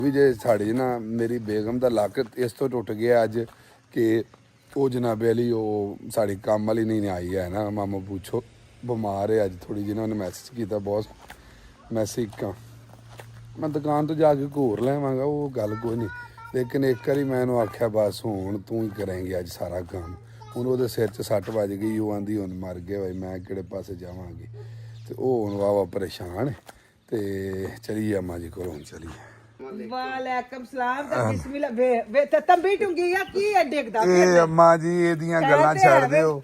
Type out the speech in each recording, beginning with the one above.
ਵੀ ਜੇ ਸਾਡੀ ਨਾ ਮੇਰੀ ਬੇਗਮ ਦਾ ਲੱਕ ਇਸ ਤੋਂ ਟੁੱਟ ਗਿਆ ਅੱਜ ਕਿ ਉਹ ਜਨਾਬੇ ਵਾਲੀ ਉਹ ਸਾਡੀ ਕੰਮ ਵਾਲੀ ਨਹੀਂ ਆਈ ਹੈ ਨਾ ਮਾਮਾ ਪੁੱਛੋ ਬਿਮਾਰ ਹੈ ਅੱਜ ਥੋੜੀ ਜਿਹੀ ਉਹਨੇ ਮੈਸੇਜ ਕੀਤਾ ਬਹੁਤ ਮੈਸੇਜ ਕਾ ਮੈਂ ਦੁਕਾਨ ਤੋਂ ਜਾ ਕੇ ਘੋਰ ਲੈਵਾਂਗਾ ਉਹ ਗੱਲ ਕੋਈ ਨਹੀਂ ਲੇਕਿਨ ਇੱਕ ਵਾਰੀ ਮੈਂ ਉਹਨੂੰ ਆਖਿਆ ਬਸ ਹੁਣ ਤੂੰ ਹੀ ਕਰੇਂਗੀ ਅੱਜ ਸਾਰਾ ਕੰਮ ਹੁਣ ਉਹਦੇ ਸਿਰ 'ਚ ਸੱਟ ਵੱਜ ਗਈ ਉਹ ਆਂਦੀ ਹੁਣ ਮਰ ਗਿਆ ਭਾਈ ਮੈਂ ਕਿਹੜੇ ਪਾਸੇ ਜਾਵਾਂਗੀ ਤੇ ਉਹ ਹੁਣ ਵਾਵਾ ਪਰੇਸ਼ਾਨ ਹੈ ਤੇ ਚਲੀਏ ਅੰਮਾ ਜੀ ਕੋਲ ਹੁਣ ਚਲੀਏ ਵਾਲੇਕਮ ਸਲਾਮ ਤੇ ਬਿਸਮਿਲ੍ਲਾ ਵੇ ਤੇ ਤੰਬੀ ਟੁੰਗੀ ਆ ਕੀ ਹੈ ਡਿੱਗਦਾ ਇਹ ਅੰਮਾ ਜੀ ਇਹਦੀਆਂ ਗੱਲਾਂ ਛੱਡ ਦਿਓ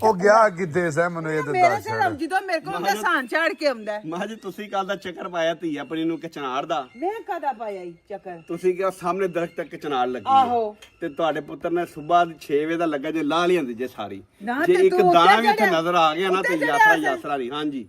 ਉਹ ਗਿਆ ਕਿੱਥੇ ਸੈ ਮੈਨੂੰ ਇਹ ਤਾਂ ਮੇਰੇ ਦੱਸ ਸੇ ਜਦੋਂ ਮੇਰੇ ਕੋਲ ਦਾ ਸਾਂ ਝਾੜ ਕੇ ਆਉਂਦਾ ਮਾਂ ਜੀ ਤੁਸੀਂ ਕੱਲ ਦਾ ਚੱਕਰ ਪਾਇਆ ਧੀ ਆਪਣੀ ਨੂੰ ਕਚਨਾਰ ਦਾ ਮੈਂ ਕਦਾ ਪਾਇਆ ਈ ਚੱਕਰ ਤੁਸੀਂ ਕਿਹਾ ਸਾਹਮਣੇ ਦਰਖਤ ਤੱਕ ਕਚਨਾਰ ਲੱਗੀ ਆਹੋ ਤੇ ਤੁਹਾਡੇ ਪੁੱਤਰ ਨੇ ਸਵੇਰ 6 ਵਜੇ ਦਾ ਲੱਗਾ ਜੇ ਲਾਹ ਲਿਆਂਦੀ ਜੇ ਸਾਰੀ ਨਾ ਜੇ ਤੇ ਇੱਕ ਤੂੰ ਦਾਣਾ ਉੱਤੇ ਵੀ ਇੱਥੇ ਚੜਿਆ। ਨਜ਼ਰ ਆ ਗਿਆ ਨਾ ਤੇ ਉੱਤੇ ਯਾਤਰਾ ਚੜਿਆ ਯਾਤਰਾ ਨਹੀਂ ਹਾਂਜੀ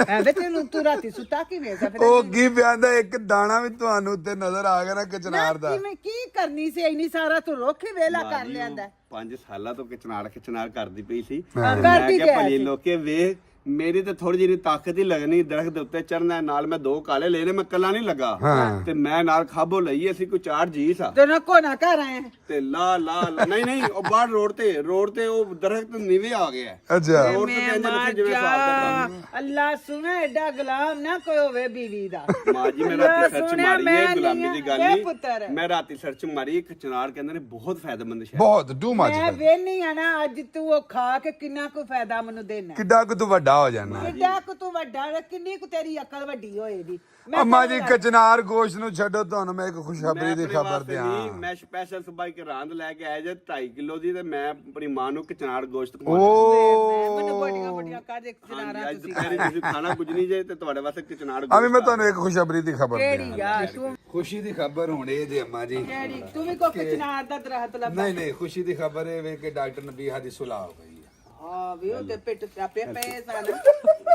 ਐਵੇਂ ਤੈਨੂੰ ਤੂੰ ਰਾਤੀ ਸੁੱਤਾ ਕਿਵੇਂ ਸਾ ਫਿਰ ਉਹ ਕੀ ਪਿਆਂਦਾ ਇੱਕ ਦਾਣਾ ਵੀ ਤੁਹਾਨੂੰ ਉੱਤੇ ਨਜ਼ਰ ਆ ਗਿਆ ਨਾ ਕਚਨਾਰ ਦਾ ਕਿਵੇਂ ਕੀ ਕਰਨੀ ਸੀ ਇੰਨੀ ਸਾਰਾ ਤੂੰ ਰੁੱਖ ਹੀ ਵੇਲਾ ਕਰ ਲਿਆਂਦਾ 5 ਸਾਲਾਂ ਤੋਂ ਕਚਨਾਰ ਕਰਦੀ ਪਈ ਸੀ ਹਾਂ, ਤੇ ਕਰਦੀ ਮੈਂ ਕਿਹਾ ਕਿਆ ਭਲੀ ਸੀ? ਲੋਕੇ ਵੇਖ ਮੇਰੀ ਤੇ ਥੋੜੀ ਜਿਹੀ ਤਾਕਤ ਹੀ ਲੱਗਣੀ ਦਰਖਤ ਦੇ ਉੱਤੇ ਚੜਨਾ ਨਾਲ ਮੈਂ 2 ਕਾਲੇ ਲੈਣੇ ਮੈਂ ਕੱਲਾ ਨਹੀਂ ਲੱਗਾ ਤੇ ਮੈਂ ਨਾਲ ਖਾਬੋ ਲਈ ਅਸੀਂ ਕੋਈ 4 ਜੀ ਸਾ ਤੇ ਨਾ ਕੋ ਨਾ ਕਰ ਆਏ ਤੇ ਲਾ ਨਹੀਂ ਉਹ ਬਾਹਰ ਰੋਡ ਤੇ ਉਹ ਦਰਖਤ ਨੀਵੇਂ ਆ ਗਿਆ ਹੈ। ਅੱਛਾ ਰੋਡ ਤੇ ਇੰਜ ਲੱਗੇ ਜਿਵੇਂ ਹਿਸਾਬ ਦਾ ਕੰਮ ਅੱਲਾ ਸੁਣਾ ਐਡਾ ਗੁਲਾਮ ਨਾ ਕੋਈ ਹੋਵੇ ਬੀਵੀ ਦਾ ਮਾਂ ਜੀ ਮੈਂ ਰਾਤੀ ਸਰਚ ਸੁਣਿਆ ਮਾਰੀ ਮੈਂ ਹੈ ਗੁਲਾਮੀ ਨਹੀਂ ਦੀ ਗੱਲ ਇਹ ਨਹੀਂ ਪੁੱਤਰ। ਮੈਂ ਰਾਤੀ ਸਰਚ ਮਾਰੀ ਕਚਨਾਰ ਕਹਿੰਦੇ ਨੇ ਬਹੁਤ ਫਾਇਦੇਮੰਦ ਸ਼ੈ ਬਹੁਤ ਟੂ ਮਚ ਮੈਂ ਵੇਹਨੀ ਆ ਨਾ ਅੱਜ ਤੂੰ ਉਹ ਖਾ ਕੇ ਕਿੰਨਾ ਕੋਈ ਫਾਇਦਾ ਮੈਨੂੰ ਦੇਣਾ ਕਿੱਡਾ ਕੁ ਤੂੰ ਵੱਡਾ ਹੋ ਜਾਣਾ ਕਿੱਡਾ ਕੁ ਤੂੰ ਵੱਡਾ ਵੇ, ਕਿੰਨੀ ਕੁ ਤੇਰੀ ਅਕਲ ਵੱਡੀ ਹੋਏਗੀ ਅੰਮਾ ਜੀ ਕਚਨਾਰ ਗੋਸ਼ਤ ਨੂੰ ਛੱਡੋ ਤੁਹਾਨੂੰ ਮੈਂ ਇੱਕ ਖੁਸ਼ਖਬਰੀ ਦੀ ਖਬਰ ਦਿਆਂ ਮੈਂ ਸਪੈਸ਼ਲ ਸੁਬਾਈ ਕੇ ਰਾਂਦ ਲੈ ਕੇ ਆਇਆ ਜੇ 2.5 ਕਿਲੋ ਦੀ ਤੇ ਮੈਂ ਆਪਣੀ ਮਾਂ ਨੂੰ ਕਚਨਾਰ ਗੋਸ਼ਤ ਓ ਖਵਾਉਣਾ ਮੈਨੂੰ ਵੱਡੀਆਂ ਵੱਡੀਆਂ ਕਰ ਹਾਂਜੀ ਅੱਜ ਦੁਪਹਿਰੇ ਤੁਸੀਂ ਖਾਣਾ ਕੁਝ ਨਹੀਂ ਜੇ ਤੇ ਤੁਹਾਡੇ ਵਾਸਤੇ ਕਚਨਾਰ ਅਭੀ ਮੈਂ ਤੁਹਾਨੂੰ ਇੱਕ ਖੁਸ਼ਖਬਰੀ ਦੀ ਖਬਰ ਕਿਹੜੀ ਦਿਆਂ ਯਾਰ ਤੂੰ ਖੁਸ਼ੀ ਦੀ ਖਬਰ ਹੁਣ ਇਹ ਜੇ ਅੰਮਾ ਜੀ ਕਿਹੜੀ ਤੂੰ ਵੀ ਕੋ ਕਚਨਾਰ ਦਾ ਦਰਖਤ ਲੱਭਾ ਨਹੀਂ ਖੁਸ਼ੀ ਦੀ ਖਬਰ ਇਹ ਵੇ ਕਿ ਡਾਕਟਰ ਨਬੀਹਾ ਦੀ ਸੁਲਾਹ ਹੋ ਗਈ ਹੈ ਹਾਂ ਵੀ ਉਹਦੇ ਪਿੱਟ ਚਾਪੇ ਪਏ ਸਨ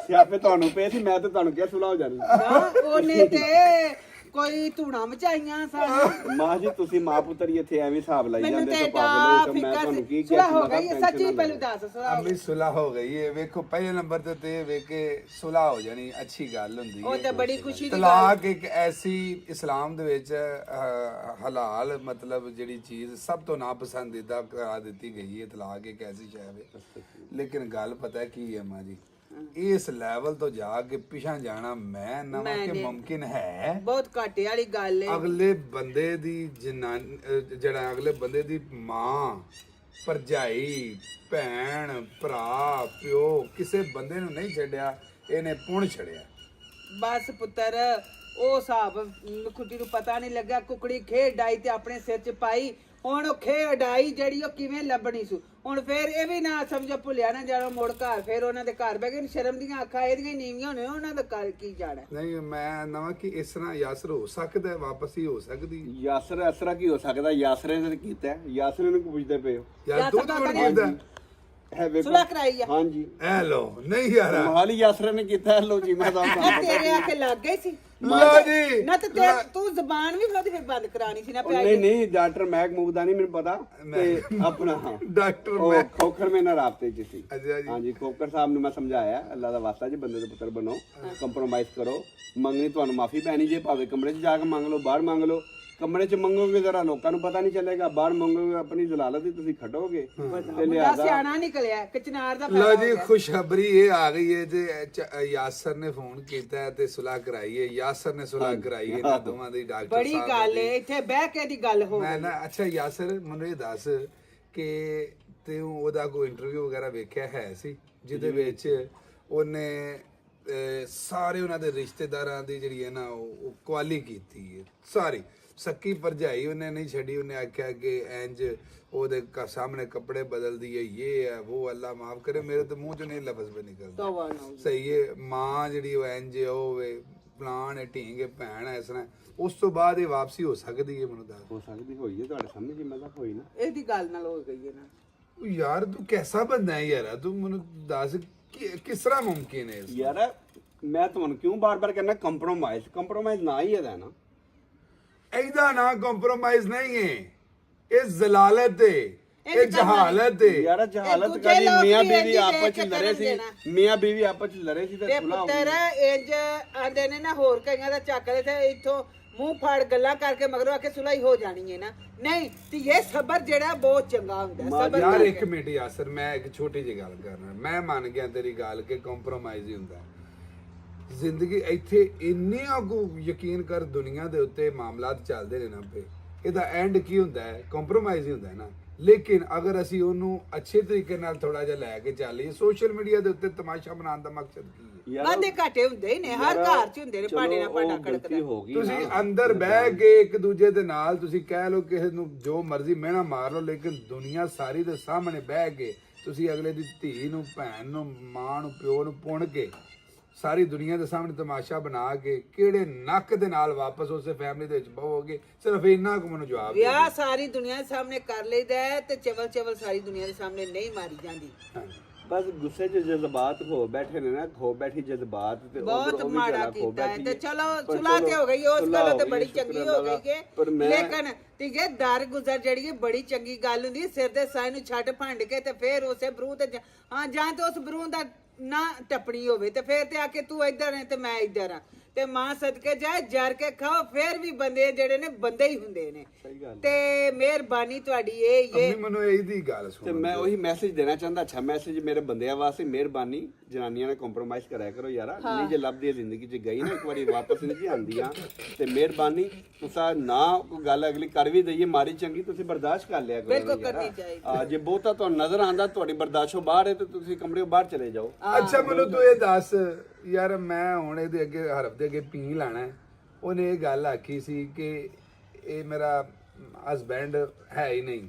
ਸਿਆਪੇ ਤੁਹਾਨੂੰ ਪਏ ਸੀ ਮੈਂ ਤੇ ਤੁਹਾਨੂੰ ਕਿਹਾ ਸੁਲਾਹ ਹੋ ਜਾਣੀ ਨਾ ਉਹਨੇ ਤੇ ਕੋਈ ਧੂਣਾ ਮਚਾਈਆਂ ਸਨ ਮਾਂ ਜੀ ਤੁਸੀਂ ਮਾਂ ਪੁੱਤਰ ਹੀ ਇੱਥੇ ਐਵੇਂ ਹਿਸਾਬ ਲਾਈ ਮੈਨੂੰ ਜਾਂਦੇ ਤੇ ਤਾਂ ਪਾਗਲ ਡਾ ਹੋ ਮੈਂ ਤੁਹਾਨੂੰ ਫਿਕਰ ਕੀ ਸੁਲਾ ਕਿਹਾ ਹੋ ਗਈ ਹੈ, ਸੱਚੀ ਪਹਿਲੂ ਦੱਸ ਸੁਲਾ ਅੰਮੀ ਸੁਲਾਹ ਹੋ ਗਈ ਹੈ ਵੇਖੋ ਪਹਿਲੇ ਨੰਬਰ ਤੇ ਇਹ ਵੇ ਕਿ ਸੁਲਾਹ ਹੋ ਜਾਣੀ ਅੱਛੀ ਗੱਲ ਹੁੰਦੀ ਉਹ ਹੈ ਤੇ ਬੜੀ ਖੁਸ਼ੀ ਦੀ ਗੱਲ ਤਲਾਕ ਇੱਕ ਐਸੀ ਇਸਲਾਮ ਦੇ ਵਿੱਚ ਹਲਾਲ ਮਤਲਬ ਜਿਹੜੀ ਚੀਜ਼ ਸਭ ਤੋਂ ਨਾਪਸੰਦੀਦਾ ਕਰਾ ਦਿੱਤੀ ਗਈ ਹੈ ਤਲਾਕ ਇੱਕ ਐਸੀ ਸ਼ੈ ਹੈ ਲੇਕਿਨ ਗੱਲ ਪਤਾ ਕੀ ਹੈ ਮਾਂ ਜੀ ਇਸ ਲੈਵਲ ਤੋਂ ਜਾ ਕੇ ਪਿਛਾਂ ਜਾਣਾ ਮੈਂ ਨਵਾਂ ਕਿ ਮੁਮਕਿਨ ਹੈ ਬਹੁਤ ਘਾਟੇ ਵਾਲੀ ਗੱਲ ਹੈ ਅਗਲੇ ਬੰਦੇ ਦੀ ਜਿਹੜਾ ਅਗਲੇ ਬੰਦੇ ਦੀ ਮਾਂ ਭਰਜਾਈ ਭੈਣ ਭਰਾ ਪਿਓ ਕਿਸੇ ਬੰਦੇ ਨੂੰ ਨਹੀਂ ਛੱਡਿਆ ਇਹਨੇ ਪੁਣ ਛੜਿਆ ਬਸ ਪੁੱਤਰ ਉਹ ਹਿਸਾਬ ਖੁੱਟੀ ਨੂੰ ਪਤਾ ਨਹੀਂ ਲੱਗਾ ਕੁਕੜੀ ਖੇਡ ਆਈ ਤੇ ਆਪਣੇ ਸਿਰ 'ਚ ਪਾਈ ਹੁਣ ਉਹ ਖੇਡ ਆਈ ਜਿਹੜੀ ਉਹ ਕਿਵੇਂ ਲੱਭਣੀ ਸੀ ਹੁਣ ਫੇਰ ਇਹ ਵੀ ਨਾ ਸਮਝੋ ਭੁੱਲਿਆ ਨਾ ਜਦੋਂ ਮੁੜ ਘਰ ਫੇਰ ਉਹਨਾਂ ਦੇ ਘਰ ਬਹਿ ਗਏ ਸ਼ਰਮ ਦੀਆਂ ਅੱਖਾਂ ਇਹਦੀਆਂ ਨੀਵੀਆਂ ਹੋਣੇ ਉਹਨਾਂ ਦਾ ਘਰ ਕੀ ਜਾਣਾ ਨਹੀਂ ਮੈਂ ਨਵਾਂ ਕਿ ਇਸ ਤਰ੍ਹਾਂ ਯਾਸਰ ਹੋ ਸਕਦਾ ਹੈ, ਵਾਪਸ ਹੀ ਹੋ ਸਕਦੀ ਯਾਸਰ ਅਸਰਾ ਕੀ ਹੋ ਸਕਦਾ ਯਾਸਰੇ ਨੇ ਕੀਤਾ ਹੈ, ਯਾਸਰੇ ਨੂੰ ਪੁੱਛਦੇ ਪਏ ਹੋ ਯਾਰ ਦੁੱਧ ਯਾਸਰ ਬਣ ਤਾਂ ਜਾਂਦਾ ਹੈ ਵੇਖੋ ਸੁਲਾ ਕਰਾਈ ਆ ਹਾਂਜੀ ਐ ਲੋ ਨਹੀਂ ਯਾਰ ਮਹਾਲੀ ਯਾਸਰੇ ਨੇ ਕੀਤਾ ਹੈ, ਲੋ ਜੀ ਮੈਂ ਤਾਂ ਇਹ ਤੇਰੇ ਆਖੇ ਲੱਗ ਗਈ ਸੀ ਲੋ ਜੀ ਨਾ ਤੇ ਤੂੰ ਜ਼ਬਾਨ ਵੀ ਉਹਦੀ ਫਿਰ ਬੰਦ ਕਰਾਣੀ ਸੀ ਨਾ ਪਿਆ ਨਹੀਂ ਡਾਕਟਰ ਮੈਕ ਮੁਕਦਾ ਨਹੀਂ ਮੈਨੂੰ ਪਤਾ ਤੇ ਆਪਣਾ ਹਾਂ ਡਾਕਟਰ ਉਹ ਮੈਂ ਖੋਖਰ ਮੇ ਨਾਲ ਰਾਬਤੇ ਚ ਸੀ ਅੱਛਾ ਜੀ ਹਾਂਜੀ ਖੋਖਰ ਸਾਹਿਬ ਨੂੰ ਮੈਂ ਸਮਝਾਇਆ ਅੱਲਾ ਦਾ ਵਾਸਤਾ ਜੀ ਬੰਦੇ ਦੇ ਪੁੱਤਰ ਬਣੋ ਕੰਪਰੋਮਾਈਜ਼ ਕਰੋ ਮੰਗਣੀ ਤੁਹਾਨੂੰ ਮਾਫੀ ਪੈਣੀ ਜੇ ਭਾਵੇਂ ਕਮਰੇ 'ਚ ਜਾ ਕੇ ਮੰਗ ਲਓ ਬਾਹਰ ਮੰਗ ਲਓ ਕਮਰੇ 'ਚ ਮੰਗੋਗੇ ਜ਼ਰਾ ਲੋਕਾਂ ਨੂੰ ਪਤਾ ਨਹੀਂ ਚੱਲੇਗਾ ਬਾਹਰ ਮੰਗੋਗੇ ਆਪਣੀ ਜ਼ਲਾਲਤ ਹੀ ਤੁਸੀਂ ਖੱਟੋਗੇ ਤੇ ਮੁੰਡਾ ਲਿਆਦਾ ਸਿਆਣਾ ਨਿਕਲਿਆ ਕਚਨਾਰ ਦਾ ਲੋ ਜੀ ਖੁਸ਼ਖਬਰੀ ਇਹ ਆ ਗਈ ਹੈ ਜੇ ਯਾਸਰ ਨੇ ਫੋਨ ਕੀਤਾ ਹੈ ਤੇ ਸੁਲਾਹ ਕਰਾਈ ਹੈ ਯਾਸਰ ਨੇ ਸੁਲਾਹ ਕਰਾਈ ਹੈ ਇਹਨਾਂ ਦੋਵਾਂ ਦੀ ਡਾਕਟਰ ਬੜੀ ਸਾਹਿਬ ਗੱਲ ਦੀ। ਏ ਇੱਥੇ ਬਹਿ ਕੇ ਦੀ ਗੱਲ ਹੋ ਮੈਂ ਨਾ ਅੱਛਾ ਯਾਸਰ ਮੈਨੂੰ ਇਹ ਦੱਸ ਕਿ ਤੇ ਉਹਦਾ ਕੋਈ ਇੰਟਰਵਿਊ ਵਗੈਰਾ ਵੇਖਿਆ ਹੈ ਸੀ ਜਿਹਦੇ ਵਿੱਚ ਉਹਨੇ ਸਾਰੇ ਉਹਨਾਂ ਦੇ ਰਿਸ਼ਤੇਦਾਰਾਂ ਦੀ ਜਿਹੜੀ ਹੈ ਨਾ ਉਹ ਕੁਆਲੀ ਕੀਤੀ ਹੈ ਸਾਰੀ ਸੱਕੀ ਭਰਜਾਈ ਉਹਨੇ ਨਹੀਂ ਛੱਡੀ ਉਹਨੇ ਆਖਿਆ ਕਿ ਇੰਜ ਉਹਦੇ ਸਾਹਮਣੇ ਕੱਪੜੇ ਬਦਲਦੀ ਹੈ ਇਹ ਹੈ ਉਹ ਅੱਲਾ ਮਾਫ ਕਰੇ ਮੇਰੇ ਤੇ ਮੂੰਹ ਚੋਂ ਨਹੀਂ ਲਫ਼ਜ਼ ਵੀ ਨਿਕਲਦਾ ਤੋਬਾ ਨਾ ਸਹੀ ਹੈ ਮਾਂ ਜਿਹੜੀ ਉਹ ਇੰਜ ਹੋਵੇ ਪਲਾਨ ਹੈ ਢੀਂਗੇ ਭੈਣ ਹੈ ਇਸ ਤਰ੍ਹਾਂ ਉਸ ਤੋਂ ਬਾਅਦ ਇਹ ਵਾਪਸੀ ਹੋ ਸਕਦੀ ਹੈ ਮੈਨੂੰ ਦੱਸ ਹੋ ਸਕਦੀ ਹੋਈ ਹੈ ਤੁਹਾਡੇ ਸਾਹਮਣੇ ਜਿੰਨਾ ਦਾ ਹੋਈ ਨਾ ਇਹਦੀ ਗੱਲ ਨਾਲ ਹੋ ਗਈ ਹੈ ਨਾ ਉਹ ਯਾਰ ਤੂੰ ਕਿਹਦਾ ਬੰਦਾ ਹੈ ਯਾਰ ਤੂੰ ਮੈਨੂੰ ਦੱਸ ਕਿਸ ਤਰ੍ਹਾਂ ਮੁਮਕਿਨ ਹੈ ਇਸ ਯਾਰ ਮੈਂ ਤੁਹਾਨੂੰ ਕਿਉਂ ਬਾਰ-ਬਾਰ ਕਹਿੰਦਾ ਕੰਪਰੋਮਾਈਜ਼ ਨਾ ਹੀ ਇਹਦਾ ਨਾ ਇਹਦਾ ਨਾ ਕੰਪਰੋਮਾਈਜ਼ ਨਹੀਂ ਹੈ ਇਹ ਜ਼ਲਾਲਤ ਹੈ ਇਹ ਜਹਾਲਤ ਹੈ ਯਾਰ ਜਹਾਲਤ ਦੂਜੇ ਕਾਦੀ ਲੋਕ ਮੀਆਂ ਵੀ ਬੀਵੀ ਇੰਝ ਆਪਸ ਦੇਖ ਚ ਕੇ ਲੜੇ ਸੀ ਕਰਨ ਮੀਆਂ ਬੀਵੀ ਆਪਸ ਚ ਲੜੇ ਸੀ ਤੇ ਤੇ ਸੁਲਾ ਹੋ ਪੁੱਤਰ ਇੰਜ ਆਂਦੇ ਨੇ ਨਾ ਹੋਰ ਕਈਆਂ ਦਾ ਚੱਕਦੇ ਤੇ ਇੱਥੋਂ ਮੂੰਹ ਫਾੜ ਗੱਲਾਂ ਕਰਕੇ ਮਗਰੋਂ ਆ ਕੇ ਸੁਲਾਈ ਹੋ ਜਾਣੀ ਹੈ ਨਾ। ਨਹੀਂ ਤੇ ਇਹ ਸਬਰ ਜਿਹੜਾ ਬਹੁਤ ਚੰਗਾ ਹੁੰਦਾ ਸਬਰ ਯਾਰ ਕਰਕੇ। ਇੱਕ ਮਿੰਟ ਯਾਸਰ, ਮੈਂ ਇੱਕ ਛੋਟੀ ਜਿਹੀ ਗੱਲ ਕਰਨਾ। ਮੈਂ ਮੰਨ ਗਿਆ ਤੇਰੀ ਗੱਲ ਕਿ ਕੰਪਰੋਮਾਈਜ਼ ਹੀ ਹੁੰਦਾ ਜ਼ਿੰਦਗੀ। ਇੱਥੇ ਇੰਨੀਆਂ ਕੋ ਯਕੀਨ ਕਰ ਦੁਨੀਆ ਦੇ ਉੱਤੇ ਮਾਮਲਾਤ ਚੱਲਦੇ ਨੇ ਨਾ ਪਏ, ਇਹਦਾ ਐਂਡ ਕੀ ਹੁੰਦਾ ਹੈ? ਕੰਪਰੋਮਾਈਜ਼ ਹੀ ਹੁੰਦਾ ਹੈ ਨਾ। ਲੇਕਿਨ ਅਗਰ ਅਸੀਂ ਉਹਨੂੰ ਅੱਛੇ ਤਰੀਕੇ ਨਾਲ ਥੋੜਾ ਜਿਹਾ ਲੈ ਕੇ ਚੱਲੀਏ, ਸੋਸ਼ਲ ਮੀਡੀਆ ਦੇ ਉੱਤੇ ਤਮਾਸ਼ਾ ਬਣਾਉਣ ਦਾ ਮਕਸਦ ਕੀ ਹੈ? ਵਾਦੇ ਘਾਟੇ ਹੁੰਦੇ ਹੀ ਨੇ, ਹਰ ਘਰ 'ਚ ਹੁੰਦੇ ਨੇ, ਭਾਂਡੇ ਨਾਲ ਭਾਂਡਾ ਖੜਕਦਾ। ਤੁਸੀਂ ਅੰਦਰ ਬਹਿ ਕੇ ਇੱਕ ਦੂਜੇ ਦੇ ਨਾਲ ਤੁਸੀਂ ਕਹਿ ਲਓ ਕਿਸੇ ਨੂੰ ਜੋ ਮਰਜ਼ੀ ਮਿਹਣਾ ਮਾਰ ਲਓ, ਲੇਕਿਨ ਦੁਨੀਆ ਸਾਰੀ ਦੇ ਸਾਹਮਣੇ ਬਹਿ ਕੇ ਤੁਸੀਂ ਅਗਲੇ ਦੀ ਧੀ ਨੂੰ, ਭੈਣ ਨੂੰ, ਮਾਂ ਨੂੰ, ਪਿਓ ਨੂੰ ਪੁਣ ਕੇ ਸਾਰੀ ਦੁਨੀਆ ਦੇ ਸਾਹਮਣੇ ਤਮਾਸ਼ਾ ਬਣਾ ਕੇ ਕਿਹੜੇ ਨੱਕ ਦੇ ਨਾਲ ਵਾਪਸ ਉਸੇ ਫੈਮਿਲੀ ਦੇ ਵਿੱਚ ਬਹੋਗੇ? ਸਿਰਫ ਇੰਨਾ ਕੁ ਮੈਨੂੰ ਜਵਾਬ ਦਿਓ। ਵਿਆਹ ਸਾਰੀ ਦੁਨੀਆ ਦੇ ਸਾਹਮਣੇ ਕਰ ਲਈਦਾ ਹੈ ਤੇ ਚਵਲ ਸਾਰੀ ਦੁਨੀਆ ਦੇ ਸਾਹਮਣੇ ਨਹੀਂ ਮਾਰੀ ਜਾਂਦੀ। ਬਸ ਗੁੱਸੇ 'ਚ ਜਜ਼ਬਾਤ ਹੋ ਬੈਠੇ ਨੇ ਨਾ, ਖੋ ਬੈਠੀ ਜਜ਼ਬਾਤ ਤੇ ਬਹੁਤ ਮਾੜਾ ਕੀਤਾ ਹੈ। ਤੇ ਚਲੋ ਸੁਲਾ ਤੇ ਹੋ ਗਈ, ਉਸ ਗੱਲੋਂ ਤੇ ਬੜੀ ਚੰਗੀ ਹੋ ਗਈ ਹੈ। ਲੇਕਿਨ ਠੀਕ ਹੈ, ਦਰ ਗੁਜ਼ਰ ਜਿਹੜੀ ਹੈ ਬੜੀ ਚੰਗੀ ਗੱਲ ਹੁੰਦੀ। ਸਿਰ ਦੇ ਸਾਏ ਨੂੰ ਛੱਡ ਭੰਡ ਕੇ ਤੇ ਫੇਰ ਉਸੇ ਬਰੂ ਤੇ ਹਾਂ ਜਾਂ ਤੇ ਉਸ ਬਰੂ ਦਾ ਨਾ ਟੱਪਣੀ ਹੋਵੇ ਤੇ ਫੇਰ ਤੇ ਆ ਕੇ ਤੂੰ ਇੱਧਰ ਹੈ ਤੇ ਮੈਂ ਇੱਧਰ ਆ ਤੇ ਮਾਂ ਸਦਕੇ ਜਾਏ ਜਰ ਕੇ ਖਾਓ। ਫੇਰ ਵੀ ਬੰਦੇ ਜਿਹੜੇ ਨੇ ਬੰਦੇ ਹੀ ਹੁੰਦੇ ਨੇ। ਤੇ ਮਿਹਰਬਾਨੀ ਤੁਹਾਡੀ ਇਹ ਮੈਨੂੰ ਇਹਦੀ ਗੱਲ ਸੁਣ। ਤੇ ਮੈਂ ਉਹੀ ਮੈਸੇਜ ਦੇਣਾ ਚਾਹੁੰਦਾ, ਅੱਛਾ ਮੈਸੇਜ ਮੇਰੇ ਬੰਦਿਆਂ ਵਾਸਤੇ, ਮਿਹਰਬਾਨੀ ਜਨਾਨੀਆਂ ਨਾਲ ਕੰਪਰੋਮਾਈਜ਼ ਕਰਿਆ ਕਰੋ ਯਾਰਾ। ਨਹੀਂ ਜੇ ਲੱਭਦੀ ਹੈ ਜ਼ਿੰਦਗੀ 'ਚ ਗਈ ਨਾ ਇੱਕ ਵਾਰੀ ਵਾਪਸ ਨਹੀਂ ਜੀ ਆਉਂਦੀਆਂ, ਤੇ ਮਿਹਰਬਾਨੀ ਤੁਸੀਂ ਨਾ ਕੋਈ ਗੱਲ ਅਗਲੀ ਕਰ ਵੀ ਦਈਏ ਮਾੜੀ ਚੰਗੀ, ਤੁਸੀਂ ਬਰਦਾਸ਼ਤ ਕਰ ਲਿਆ ਕਰੋ। ਬਿਲਕੁਲ ਕਰਨੀ ਚਾਹੀਦੀ। ਜੇ ਬਹੁਤਾ ਤੁਹਾਨੂੰ ਨਜ਼ਰ ਆਉਂਦਾ ਤੁਹਾਡੀ ਬਰਦਾਸ਼ਤੋਂ ਬਾਹਰ ਹੈ ਤੇ ਤੁਸੀਂ ਕਮਰੇ ਬਾਹਰ ਚਲੇ ਜਾਓ। ਅੱਛਾ ਮੈਨੂੰ ਤੂੰ ਇਹ ਦੱਸ ਯਾਰ, ਮੈਂ ਹੁਣ ਇਹਦੇ ਅੱਗੇ ਹਰਫ ਦੇ ਅੱਗੇ ਪੀ ਲਾਣਾ। ਉਹਨੇ ਇਹ ਗੱਲ ਆਖੀ ਸੀ ਕਿ ਇਹ ਮੇਰਾ ਹਸਬੈਂਡ ਹੈ ਹੀ ਨਹੀਂ।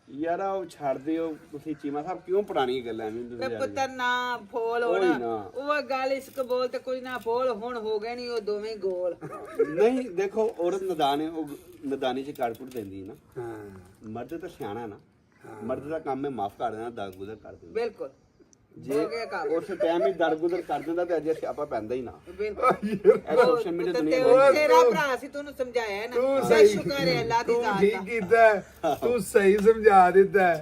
ਯਾਰ ਉਹ ਛੱਡ ਦਿਓ ਤੁਸੀਂ, ਚੀਮਾ ਸਾਹਿਬ ਕਿਉਂ ਪੁਰਾਣੀਆਂ ਗੱਲਾਂ ਐਵੇਂ ਤੇ ਪੁੱਤਰ ਨਾ ਫੋਲ ਹੋਣਾ, ਉਹ ਗੱਲ ਇਸ ਕਬੋਲ ਤੇ ਕੋਈ ਨਾ ਫੋਲ ਹੁਣ ਹੋ ਗਏ ਨਹੀਂ ਉਹ ਦੋਵੇਂ ਗੋਲ। ਨਹੀਂ ਦੇਖੋ ਔਰਤ ਨਦਾਨ ਹੈ, ਉਹ ਨਦਾਨੀ 'ਚ ਕਾਰਪੁਰ ਦਿੰਦੀ ਨਾ। ਹਾਂ ਮਰਦ ਤਾਂ ਸਿਆਣਾ ਨਾ, ਮਰਦ ਦਾ ਕੰਮ ਹੈ ਮਾਫ ਕਰ ਦੇਣਾ, ਦਰਗੁਜ਼ਰ ਕਰ ਦੇਣਾ। ਬਿਲਕੁਲ ਜੇ ਉਸ ਟਾਈਮ ਹੀ ਦਰਗੁਜ਼ਰ ਕਰ ਦਿੰਦਾ ਤੇ ਅੱਜ ਸਿਆਪਾ ਪੈਂਦਾ ਹੀ ਨਾ। ਬਿਲਕੁਲ ਇਹ ਸੋਸ਼ਲ ਮੀਡੀਆ ਦੁਨੀਆ ਤੇਰਾ ਭਰਾ ਸੀ, ਤੈਨੂੰ ਸਮਝਾਇਆ ਨਾ। ਤੂੰ ਸਹੀ ਸ਼ੁਕਰ ਹੈ ਅੱਲਾਹ ਦੀ ਤੂੰ ਜ਼ਾਤ ਠੀਕ ਦਾ। ਕੀਤਾ, ਤੂੰ ਸਹੀ ਸਮਝਾ ਦਿੱਤਾ।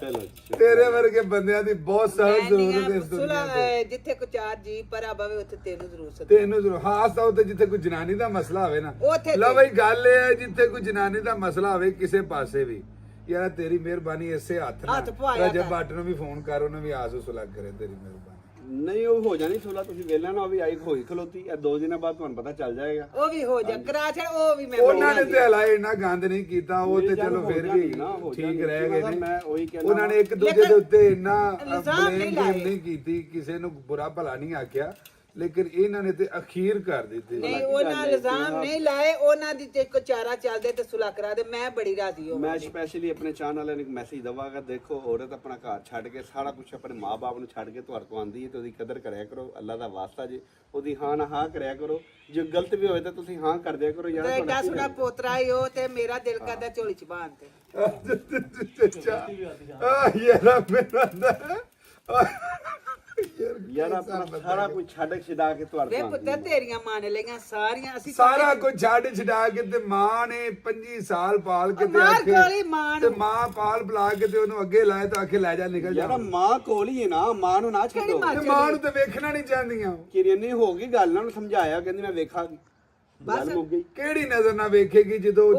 ਤੇਰੇ ਵਰਗੇ ਬੰਦਿਆਂ ਦੀ ਬਹੁਤ ਸਖਤ ਜ਼ਰੂਰਤ ਹੈ ਇਸ ਦੁਨੀਆ ਤੇ। ਜਿੱਥੇ ਕੋ ਚਾਰ ਜੀ ਪਰਾ ਬਵੇ ਉੱਥੇ ਤੈਨੂੰ ਜ਼ਰੂਰਤ ਹੈ। ਤੈਨੂੰ ਜ਼ਰੂਰ ਖਾਸ ਤੌਰ ਤੇ ਜਿੱਥੇ ਕੋਈ ਜਨਾਨੀ ਦਾ ਮਸਲਾ ਹੋਵੇ ਨਾ, ਉੱਥੇ ਲਓ ਬਈ ਗੱਲ ਇਹ ਹੈ ਜਿੱਥੇ ਕੋਈ ਜਨਾਨੀ ਦਾ ਮਸਲਾ ਹੋਵੇ ਕਿਸੇ ਪਾਸੇ ਵੀ, ਯਾਰ ਤੇਰੀ ਮਿਹਰਬਾਨੀ ਇਸੇ ਹੱਥ ਨਾਲ ਰਜਬ ਭੱਟ ਨੂੰ ਵੀ ਫੋਨ ਕਰ, ਉਹਨੂੰ ਵੀ ਆਸ ਸੁਲਗ ਕਰੇ। ਤੇਰੀ ਮਿਹਰਬਾਨੀ ਨਹੀਂ ਉਹ ਹੋ ਜਾਣੀ ਸੁਲਾ, ਤੁਸੀਂ ਵੇਲਾ ਨਾ ਵੀ ਆਈ ਹੋਈ ਖਲੋਤੀ, ਇਹ 2 ਦਿਨਾਂ ਬਾਅਦ ਤੁਹਾਨੂੰ ਪਤਾ ਚੱਲ ਜਾਏਗਾ। ਉਹ ਵੀ ਹੋ ਜਾ ਕਰਾ ਛੜ, ਉਹ ਵੀ ਮੈਂ ਉਹਨਾਂ ਨੇ ਤੇ ਹਲਾਏ ਇੰਨਾ ਗੰਦ ਨਹੀਂ ਕੀਤਾ, ਉਹ ਤੇ ਚਲੋ ਫਿਰ ਵੀ ਠੀਕ ਰਹਿ ਗਏ ਨੇ। ਮੈਂ ਉਹੀ ਕਹਿੰਦਾ ਉਹਨਾਂ ਨੇ ਇੱਕ ਦੂਜੇ ਦੇ ਉੱਤੇ ਇੰਨਾ ਇਲਜ਼ਾਮ ਨਹੀਂ ਲਾਏ। ਨਹੀਂ ਕੀਤੀ, ਕਿਸੇ ਨੂੰ ਬੁਰਾ ਭਲਾ ਨਹੀਂ ਆਖਿਆ, ਲੇਕਿਨ ਇਹਨਾਂ ਨੇ ਤੇ ਅਖੀਰ ਕਰ ਦਿੱਤੀ। ਨਹੀਂ ਉਹਨਾਂ ਇਲਜ਼ਾਮ ਨਹੀਂ ਲਾਏ, ਉਹਨਾਂ ਦੀ ਤੇ ਕੋ ਚਾਰਾ ਚੱਲਦੇ ਤੇ ਸੁਲਾ ਕਰਾ ਦੇ। ਮੈਂ ਬੜੀ ਰਾਜ਼ੀ ਹਾਂ। ਮੈਂ ਸਪੈਸ਼ਲੀ ਆਪਣੇ ਚਾਹਣ ਵਾਲਿਆਂ ਨੂੰ ਇੱਕ ਮੈਸੇਜ ਦਵਾਂਗਾ, ਦੇਖੋ ਔਰਤ ਆਪਣਾ ਘਰ ਛੱਡ ਕੇ ਸਾਰਾ ਕੁਝ ਆਪਣੇ ਮਾਪੇ ਨੂੰ ਛੱਡ ਕੇ ਤੁਹਾਡੇ ਕੋਲ ਆਂਦੀ ਹੈ ਤੇ ਉਹਦੀ ਕਦਰ ਕਰਿਆ ਕਰੋ। ਅੱਲਾ ਦਾ ਵਾਸਤਾ ਜੀ, ਉਹਦੀ ਹਾਂ ਨਾ ਹਾਂ ਕਰਿਆ ਕਰੋ। ਜੇ ਗਲਤ ਵੀ ਹੋਏ ਤਾਂ ਤੁਸੀਂ ਹਾਂ ਕਰ ਦਿਆ ਕਰੋ ਯਾਰ। ਐਡਾ ਸੋਹਣਾ ਪੋਤਰਾ ਹੀ ਉਹ, ਤੇ ਮੇਰਾ ਦਿਲ ਕਰਦਾ ਝੋਲੀ ਚ ਬਾਂਧ ਤੇ। ਯਾਰ ਮੇਰਾ ਯਾਰ ਆਪਣਾ ਸਾਰਾ ਕੁਝ ਛੱਡ ਛਡਾ ਕੇ ਤੁਹਾਡੇ ਵੇ ਕੋਲ ਪੁੱਤਰ ਤੇਰੀਆਂ ਮੰਨ ਲਈਆਂ ਸਾਰੀਆਂ, ਅਸੀਂ ਸਾਰਾ ਕੁਝ ਛੱਡ ਛਡਾ ਕੇ ਤੇ ਮਾਂ ਨੇ 25 ਸਾਲ ਪਾਲ ਕੇ ਤੇ ਮਾਰ ਗੋਲੀ ਮਾਂ ਤੇ ਮਾਂ ਪਾਲ ਬੁਲਾ ਕੇ ਤੇ ਉਹਨੂੰ ਅੱਗੇ ਲਾਏ ਤਾਂ ਆਖੇ ਲੈ ਜਾ ਨਿਕਲ ਜਾ। ਯਾਰ ਮਾਂ ਕੋਲ ਹੀ ਹੈ ਨਾ, ਮਾਂ ਨੂੰ ਨਾ ਛੱਡੋ। ਤੇ ਮਾਂ ਨੂੰ ਤੇ ਵੇਖਣਾ ਨਹੀਂ ਚਾਹੁੰਦੀਆਂ। ਕਿਰਨੀ ਹੋ ਗਈ ਗੱਲ, ਨਾਲ ਸਮਝਾਇਆ, ਕਹਿੰਦੀ ਮੈਂ ਵੇਖਾਂਗੀ, ਗੱਲ ਮੁੱਕ ਗਈ। ਕਿਹੜੀ ਨਜ਼ਰ ਨਾਲ ਵੇਖੇਗੀ ਜਦੋਂ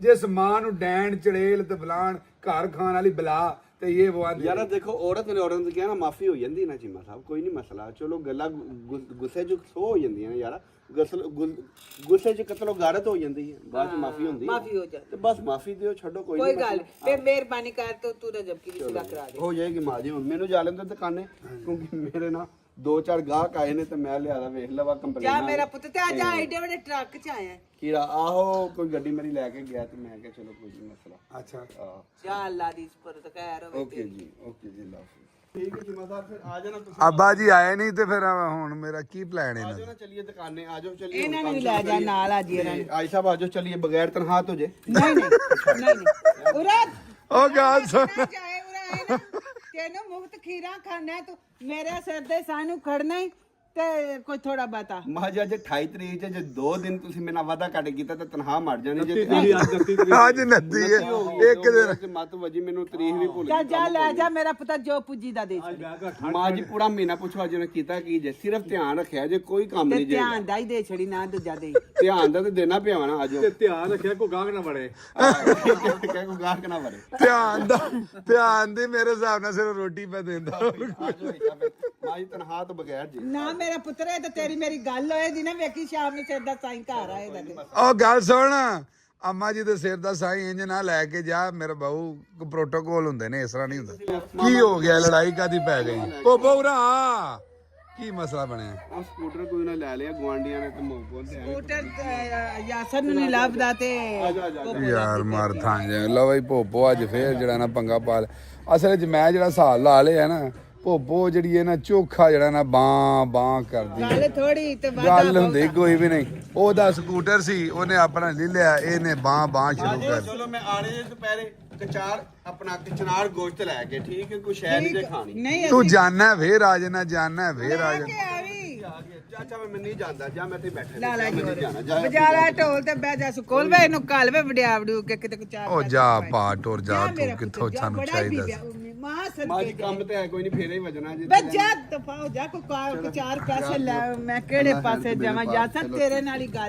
ਜਿਸ ਮਾਂ ਨੂੰ ਡੈਣ ਚੜੇਲ ਤੇ ਬਲਾਣ ਘਰ ਖਾਣ ਵਾਲੀ ਬਲਾ ਤੇ ਇਹ ਵਾਦੀ। ਯਾਰ ਦੇਖੋ ਔਰਤ ਨੇ ਔਰਤ ਨੂੰ ਕਿਹਾ ਨਾ ਮਾਫੀ ਹੋ ਜਾਂਦੀ ਨਾ ਚੀਮਾ ਸਾਹਿਬ, ਕੋਈ ਨਹੀਂ ਮਸਲਾ। ਚਲੋ ਗੱਲਾਂ ਗੁੱਸੇ 'ਚ ਸੋ ਹੋ ਜਾਂਦੀਆਂ ਨੇ ਯਾਰ, ਗੁੱਸੇ 'ਚ ਕਤਲੋ ਗਾਰਤ ਹੋ ਜਾਂਦੀ ਹੈ, ਬਾਅਦ 'ਚ ਮਾਫੀ ਹੁੰਦੀ ਮਾਫੀ ਹੋ ਜਾਂਦੀ ਤੇ ਬਸ ਮਾਫੀ ਦਿਓ, ਛੱਡੋ ਕੋਈ ਕੋਈ ਗੱਲ ਤੇ ਮਿਹਰਬਾਨੀ ਕਰ ਤੂੰ ਰਜਬ ਕੀ ਵੀ ਸੁਲਾ ਕਰਾ ਦੇ। ਹੋ ਜਾਏਗੀ ਮਾਂ ਜੀ। ਹੁਣ ਮੈਨੂੰ ਜਾ ਲੈਂਦੇ ਦੁਕਾਨੇ, ਕਿਉਂਕਿ ਮੇਰੇ ਨਾਲ 2-4 ਗਾਹਕ ਆਏ ਨੇ ਤੇ ਮੈਂ ਲਿਆਦਾ ਵੇਖ ਲਵਾ ਕੰਪਨੀ ਜਾ ਮੇਰਾ ਪੁੱਤ ਤੇ ਅੱਜ ਐਡੇ ਵੱਡੇ ਟਰੱਕ 'ਚ ਆਇਆ। ਕੀੜਾ ਆਹੋ ਕੋਈ ਗੱਡੀ ਮੇਰੀ ਲੈ ਕੇ ਗਿਆ ਤੇ ਮੈਂ ਕਿਹਾ ਚਲੋ ਕੋਈ ਨਹੀਂ ਮਸਲਾ। ਅੱਛਾ ਜਾ ਅੱਲਾ ਦੀ ਸਪਰਤ ਖੈਰ ਹੋਵੇ। ਓਕੇ ਜੀ ਲਾਫ ਠੀਕ ਹੈ ਚੀਮਾ ਸਾਹਿਬ, ਫਿਰ ਆ ਜਾਣਾ ਤੁਸੀਂ। ਅੱਬਾ ਜੀ ਆਏ ਨਹੀਂ ਤੇ ਫਿਰ ਹੁਣ ਮੇਰਾ ਕੀ ਪਲਾਨ ਹੈ? ਆ ਜਾਓ ਨਾ, ਚਲਿਏ ਦੁਕਾਨੇ, ਆ ਜਾਓ ਚਲਿਏ। ਇਹਨਾਂ ਨੂੰ ਵੀ ਲੈ ਜਾ ਨਾਲ ਆ ਜੀ ਇਹਨਾਂ ਨੂੰ। ਆਈ ਸਾਹਿਬ ਆ ਜਾਓ ਚਲਿਏ, ਬਗੈਰ ਤਨਖਾਹ ਤੋਂ ਜੇ। ਨਹੀਂ ਨਹੀਂ ਉਰਾ ਉਹ ਗੱਲ ਸੁਣ, ਚਾਹੇ ਉਰਾ ਹੈ ਨਾ, ਤੈਨੂੰ ਮੁਫਤ ਖੀਰਾ ਖਾਣਾ ਤੂੰ ਮੇਰੇ ਸਿਰ ਦੇ ਸਾਨੂੰ ਖੜਨਾ ਹੀ ਤੇ ਕੋਈ ਥੋੜਾ ਬਾਤਾ ਮਾਂ ਜੀ ਅੱਜ 28 ਤਰੀਕ ਚ ਜੇ 2 ਦਿਨ ਤੁਸੀਂ ਮੇਰੇ ਨਾਲ ਵਾਅਦਾ ਕੱਟ ਕੀਤਾ ਤੇ ਤਨਖਾਹ ਮਰ ਜਾਣੀ ਜੇ ਅੱਜ ਨੱਤੀ ਹੈ ਇੱਕ ਦਿਨ ਮਤ ਵਜੀ ਮੈਨੂੰ ਤਰੀਕ ਵੀ ਭੁੱਲ ਚੱਲ ਜਾ ਲੈ ਜਾ ਮੇਰਾ ਪੁੱਤ ਜੋ ਪੁੱਜੀ ਦਾ ਦੇ ਮਾਂ ਜੀ ਪੂਰਾ ਮਹੀਨਾ ਪੁੱਛਵਾ ਜੀ ਨੇ ਕੀਤਾ ਕੀ ਜੇ ਸਿਰਫ ਧਿਆਨ ਰੱਖਿਆ ਜੇ ਕੋਈ ਕੰਮ ਤੇ ਨਹੀਂ ਜੇ ਧਿਆਨ ਦਾ ਹੀ ਦੇ ਛੜੀ ਨਾ ਦੂਜਾ ਦੇ ਧਿਆਨ ਦਾ ਤੇ ਦੇਣਾ ਪਿਆ ਨਾ ਆਜੋ ਧਿਆਨ ਰੱਖਿਆ ਕੋਈ ਗਾਹਕ ਨਾ ਬੜੇ ਕਹਿ ਕੋ ਗਾਹਕ ਨਾ ਵੜੇ ਧਿਆਨ ਦੀ ਮੇਰੇ ਹਿਸਾਬ ਨਾਲ ਸਿਰਫ ਰੋਟੀ ਪੈ ਦਿੰਦਾ ਆਜੋ ਮਾਂ ਜੀ ਤਨਖਾਹ ਤੋਂ ਬਗੈਰ ਜੀ ਨਾ ਮੇਰਾ ਪੁੱਤਰ ਇਹ ਤੇ ਤੇਰੀ ਮੇਰੀ ਗੱਲ ਹੋਏ ਦੀ ਨਾ ਵੇਖੀ ਸ਼ਾਮ ਨੂੰ ਸਿਰ ਦਾ ਸਾਈਂ ਘਰ ਆਏਗਾ ਤੇ ਉਹ ਗੱਲ ਸੁਣ ਅੰਮਾ ਜੀ ਦੇ ਸਿਰ ਦਾ ਸਾਈ ਇੰਜ ਨਾ ਲੈ ਕੇ ਜਾ ਮੇਰੇ ਬਾਊ ਪ੍ਰੋਟੋਕੋਲ ਹੁੰਦੇ ਨੇ ਇਸ ਤਰ੍ਹਾਂ ਨਹੀਂ ਹੁੰਦਾ ਕੀ ਹੋ ਗਿਆ ਲੜਾਈ ਕਾਦੀ ਪੈ ਗਈ ਉਹ ਬੋਰਾ ਕੀ ਮਸਲਾ ਬਣਿਆ ਉਹ ਸਕੂਟਰ ਕੋਈ ਨਾ ਲੈ ਲਿਆ ਗਵਾਂਡੀਆਂ ਨੇ ਤੇ ਮੋਹ ਪਹੁੰਚਿਆ ਸਕੂਟਰ ਯਾਸਰ ਨੂੰ ਨਹੀਂ ਲੱਭਦਾ ਤੇ ਯਾਰ ਮਾਰ ਥਾਂ ਜਾ ਲਓ ਬਈ ਭੋਪੋ ਅੱਜ ਫੇਰ ਜਿਹੜਾ ਨਾ ਪੰਗਾ ਪਾ ਲਿਆ ਅਸਲ ਵਿੱਚ ਮੈਂ ਜਿਹੜਾ ਹਿਸਾਬ ਲਾ ਲਿਆ ਨਾ ਭੋਪੋ ਜਿਹੜੀ ਇਹ ਨਾ ਚੋਖਾ ਜਿਹੜਾ ਨਾ ਬਾਂ ਕਰਦੀ ਗੱਲ ਥੋੜੀ ਤੇ ਗੱਲ ਹੁੰਦੀ ਕੋਈ ਵੀ ਨਹੀਂ ਉਹਦਾ ਸਕੂਟਰ ਸੀ ਉਹਨੇ ਆਪਣਾ ਲੈ ਲਿਆ ਇਹਨੇ ਬਾਂ ਸ਼ੁਰੂ ਕਰ ਚਲੋ ਮੈਂ ਆਣੇ ਜੇ ਦੁਪਹਿਰੇ ਕਚਾਰ ਆਪਣਾ ਕਚਨਾਰ ਗੋਸ਼ਤ ਲੈ ਕੇ ਠੀਕ ਹੈ ਕੋਈ ਸ਼ੈ ਨਹੀਂ ਜੇ ਖਾਣੀ ਨਹੀਂ ਤੂੰ ਜਾਣਾ ਫੇਰ ਆ ਜਾਣਾ ਜਾਣਾ ਫੇਰ ਆ ਜਾਣਾ ਕਿ ਆਵੀ ਚਾਚਾ ਮੈਂ ਨਹੀਂ ਜਾਂਦਾ ਜਾਂ ਮੈਂ ਤੇ ਬੈਠਾ ਲਾ ਲਾ ਮੈਂ ਨਹੀਂ ਜਾਣਾ ਜਾ ਬਜਾਲਾ ਢੋਲ ਤੇ ਬਹਿ ਜਾ ਸਕੂਲ ਵੇ ਇਹਨੂੰ ਕਾਲ ਵੇ ਵਡਿਆ ਵਡੂ ਕੇ ਕਿਤੇ ਕੋ ਚਾਰ ਉਹ ਜਾ ਪਾ ਟੁਰ ਜਾ ਤੂੰ ਕਿੱਥੋਂ ਸਾਨੂੰ ਚਾਹੀਦਾ ਮਾਂ ਮਾਂ ਸਦਕੇ ਜੀ ਕੰਮ ਤੇ ਹੈ ਕੋਈ ਨਹੀਂ ਫੇਰੇ ਹੀ ਵਜਣਾ ਜੇ ਬੱਜਾ ਦਫਾ ਹੋ ਜਾ ਕੋ ਚਾਰ ਪੈਸੇ ਲੈ ਮੈਂ ਕਿਹੜੇ ਪਾਸੇ ਜਾਵਾਂ ਯਾਸਰ ਤੇਰੇ ਨਾਲ ਹੀ ਗੱਲ